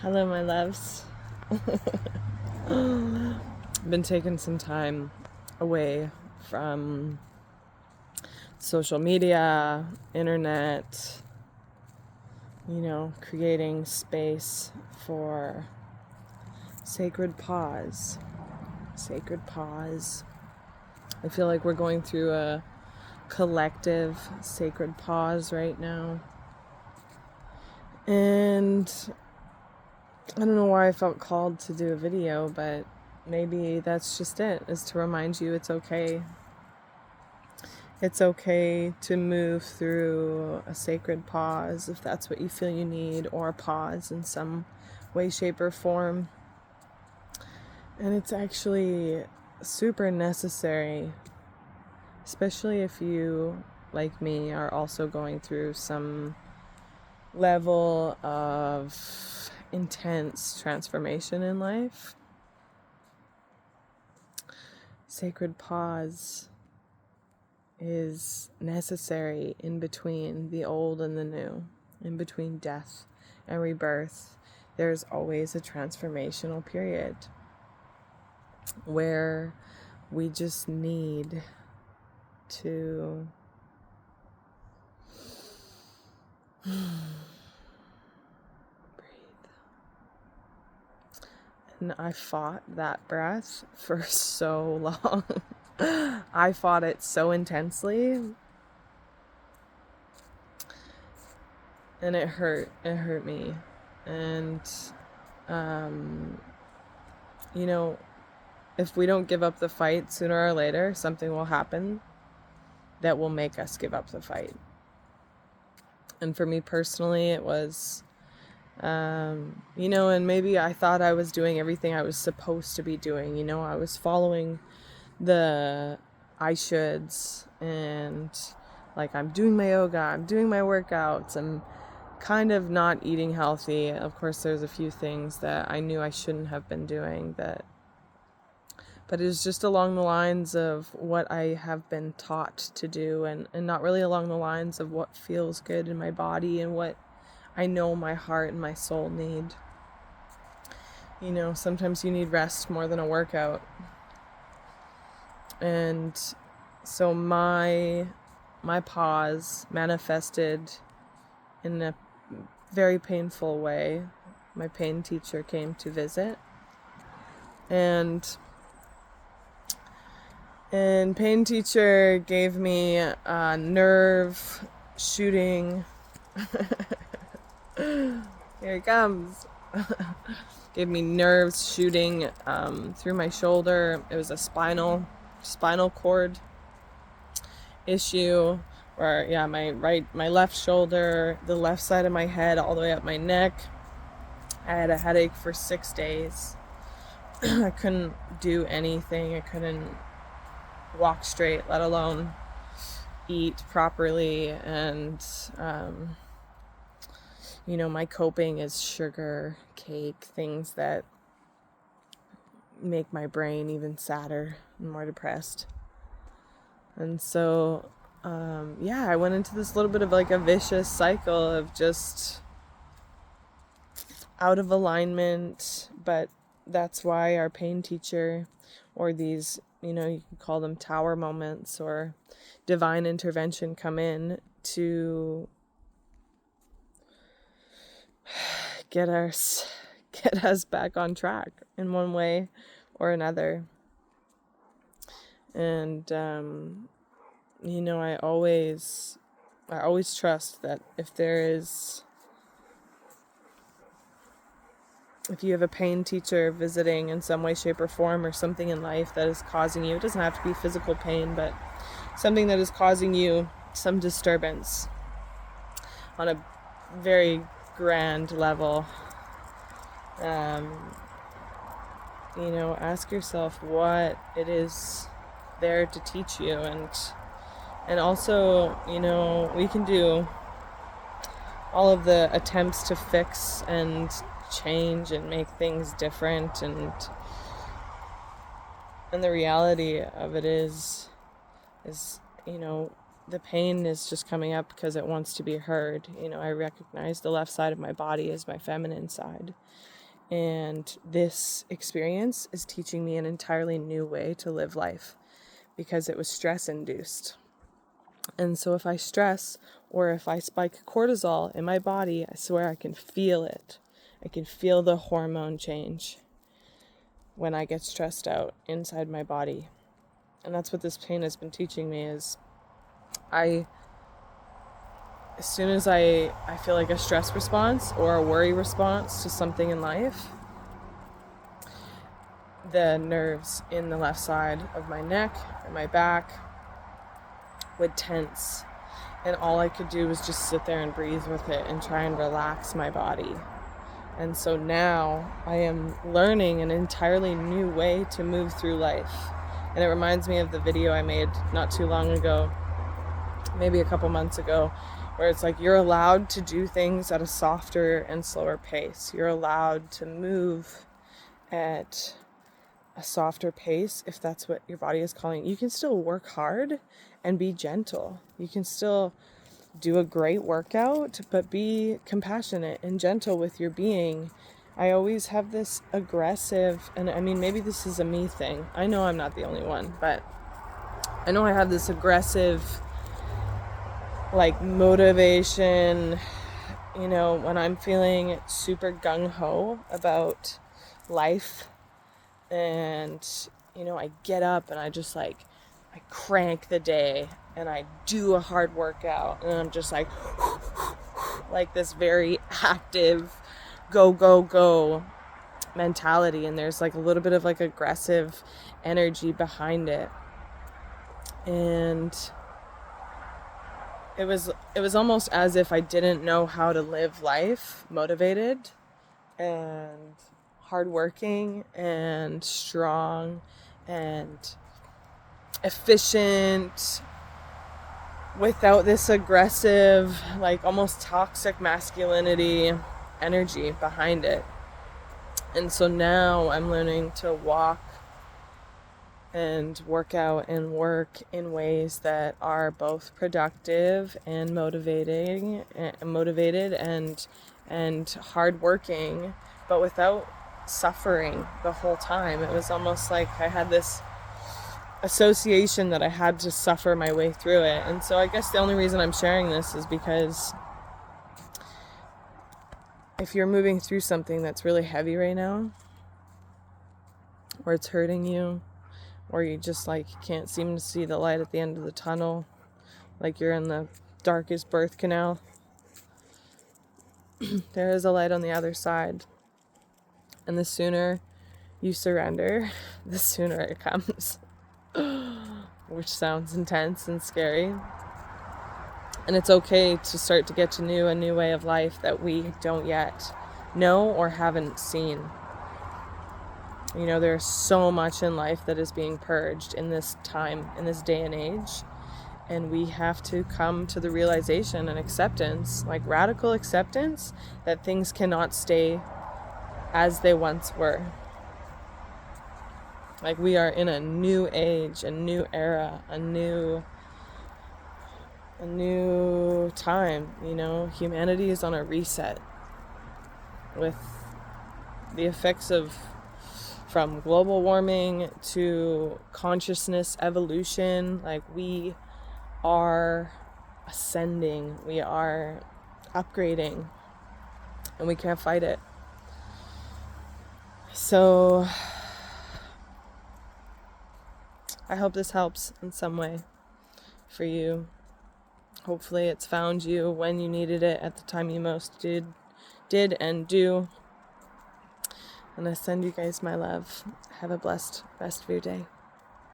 Hello, my loves. Been taking some time away from social media, internet, creating space for sacred pause. Sacred pause. I feel like we're going through a collective sacred pause right now. And I don't know why I felt called to do a video, but maybe that's just it, is to remind you it's okay. It's okay to move through a sacred pause if that's what you feel you need, or a pause in some way, shape, or form. And it's actually super necessary, especially if you, like me, are also going through some level of intense transformation in life. Sacred pause is necessary in between the old and the new, in between death and rebirth. There's always a transformational period where we just need to and I fought that breath for so long. I fought it so intensely, and it hurt me. And if we don't give up the fight, sooner or later something will happen that will make us give up the fight. And for me personally, it was and maybe I thought I was doing everything I was supposed to be doing. I was following the I shoulds, and like, I'm doing my yoga, I'm doing my workouts, I'm kind of not eating healthy. Of course, there's a few things that I knew I shouldn't have been doing, but it was just along the lines of what I have been taught to do, and not really along the lines of what feels good in my body and what I know my heart and my soul need. Sometimes you need rest more than a workout. And so my pause manifested in a very painful way. My pain teacher came to visit, and pain teacher gave me a nerve shooting. Here it comes. Gave me nerves shooting through my shoulder. It was a spinal cord issue, where my left shoulder, the left side of my head, all the way up my neck. I had a headache for 6 days. I couldn't do anything. I couldn't walk straight, let alone eat properly. And my coping is sugar, cake, things that make my brain even sadder and more depressed. And so I went into this little bit of like a vicious cycle of just out of alignment. But that's why our pain teacher, or these, you can call them tower moments or divine intervention, come in to get us back on track in one way or another. And I always trust that if you have a pain teacher visiting in some way, shape, or form, or something in life that is causing you, it doesn't have to be physical pain, but something that is causing you some disturbance on a very grand level, ask yourself what it is there to teach you. And also, we can do all of the attempts to fix and change and make things different, and the reality of it is the pain is just coming up because it wants to be heard. I recognize the left side of my body as my feminine side. And this experience is teaching me an entirely new way to live life because it was stress induced. And so if I stress or if I spike cortisol in my body, I swear I can feel it. I can feel the hormone change when I get stressed out inside my body. And that's what this pain has been teaching me is as soon as I feel like a stress response or a worry response to something in life, the nerves in the left side of my neck and my back would tense. And all I could do was just sit there and breathe with it and try and relax my body. And so now I am learning an entirely new way to move through life. And it reminds me of the video I made not too long ago, maybe a couple months ago, where it's like you're allowed to do things at a softer and slower pace. You're allowed to move at a softer pace if that's what your body is calling. You can still work hard and be gentle. You can still do a great workout, but be compassionate and gentle with your being. I always have this aggressive, and I mean, maybe this is a me thing. I know I'm not the only one, but I know I have this aggressive, motivation, when I'm feeling super gung-ho about life. And, I get up and I just I crank the day and I do a hard workout and I'm just like this very active go mentality. And there's a little bit of aggressive energy behind it. And it was almost as if I didn't know how to live life motivated and hardworking and strong and efficient without this aggressive, almost toxic masculinity energy behind it. And so now I'm learning to walk and work out and work in ways that are both productive and motivated and hardworking, but without suffering the whole time. It was almost like I had this association that I had to suffer my way through it. And so I guess the only reason I'm sharing this is because if you're moving through something that's really heavy right now, or it's hurting you, or you just can't seem to see the light at the end of the tunnel, you're in the darkest birth canal, there is a light on the other side. And the sooner you surrender, the sooner it comes. Which sounds intense and scary. And it's okay to start to get to know a new way of life that we don't yet know or haven't seen. There's so much in life that is being purged in this time, in this day and age. And we have to come to the realization and acceptance, radical acceptance, that things cannot stay as they once were. We are in a new age, a new era, a new time. Humanity is on a reset with the effects from global warming to consciousness evolution. We are ascending, we are upgrading, and we can't fight it. So I hope this helps in some way for you. Hopefully it's found you when you needed it at the time you most did and do. And I send you guys my love. Have a blessed rest of your day.